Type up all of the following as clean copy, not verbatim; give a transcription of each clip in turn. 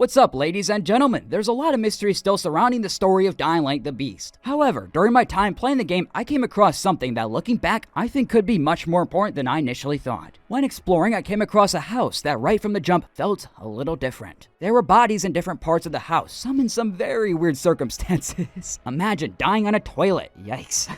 What's up, ladies and gentlemen? There's a lot of mystery still surrounding the story of Dying Light the Beast. However, during my time playing the game, I came across something that, looking back, I think could be much more important than I initially thought. When exploring, I came across a house that right from the jump felt a little different. There were bodies in different parts of the house, some in some very weird circumstances. Imagine dying on a toilet. Yikes.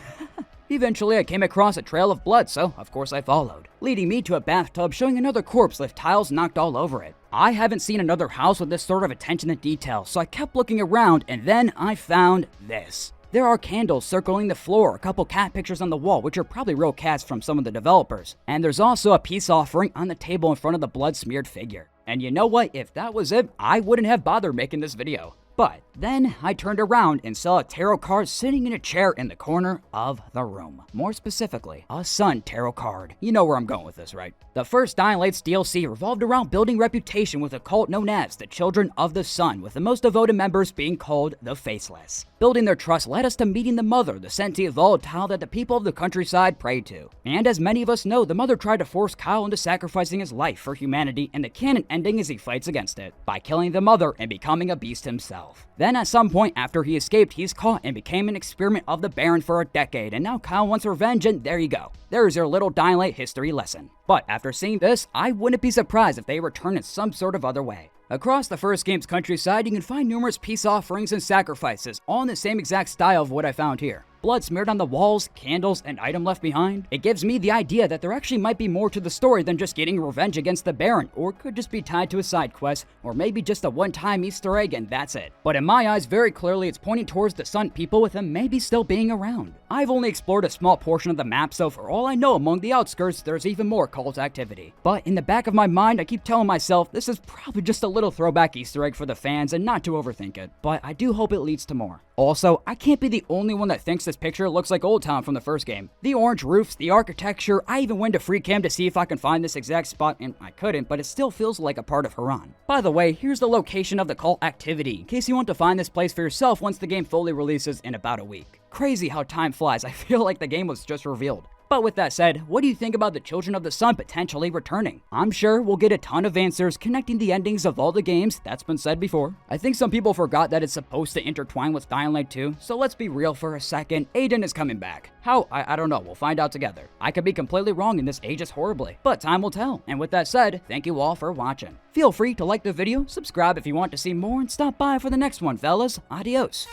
Eventually, I came across a trail of blood, so of course I followed, leading me to a bathtub showing another corpse with tiles knocked all over it. I haven't seen another house with this sort of attention to detail, so I kept looking around, and then I found this. There are candles circling the floor, a couple cat pictures on the wall, which are probably real cats from some of the developers, and there's also a peace offering on the table in front of the blood-smeared figure. And you know what? If that was it, I wouldn't have bothered making this video. But then I turned around and saw a tarot card sitting in a chair in the corner of the room. More specifically, a Sun tarot card. You know where I'm going with this, right? The first Dying Light's DLC revolved around building reputation with a cult known as the Children of the Sun, with the most devoted members being called the Faceless. Building their trust led us to meeting the Mother, the sentient volatile that the people of the countryside prayed to. And as many of us know, the Mother tried to force Kyle into sacrificing his life for humanity, and the canon ending is he fights against it by killing the Mother and becoming a beast himself. Then at some point after he escaped, he's caught and became an experiment of the Baron for a decade, and now Kyle wants revenge, and there you go. There is your little Dying Light history lesson. But after seeing this, I wouldn't be surprised if they return in some sort of other way. Across the first game's countryside, you can find numerous peace offerings and sacrifices, all in the same exact style of what I found here. Blood smeared on the walls, candles, and item left behind. It gives me the idea that there actually might be more to the story than just getting revenge against the Baron, or it could just be tied to a side quest, or maybe just a one-time Easter egg and that's it. But in my eyes, very clearly it's pointing towards the Sun people, with them maybe still being around. I've only explored a small portion of the map, so for all I know, among the outskirts, there's even more cult activity. But in the back of my mind, I keep telling myself this is probably just a little throwback Easter egg for the fans and not to overthink it. But I do hope it leads to more. Also, I can't be the only one that thinks this picture looks like Old Town from the first game. The orange roofs, the architecture, I even went to free cam to see if I can find this exact spot, and I couldn't, but it still feels like a part of Haran. By the way, here's the location of the cult activity, in case you want to find this place for yourself once the game fully releases in about a week. Crazy how time flies. I feel like the game was just revealed. But with that said, what do you think about the Children of the Sun potentially returning? I'm sure we'll get a ton of answers connecting the endings of all the games, that's been said before. I think some people forgot that it's supposed to intertwine with Dying Light 2, so let's be real for a second, Aiden is coming back. How? I don't know, we'll find out together. I could be completely wrong and this ages horribly, but time will tell. And with that said, thank you all for watching. Feel free to like the video, subscribe if you want to see more, and stop by for the next one, fellas. Adios.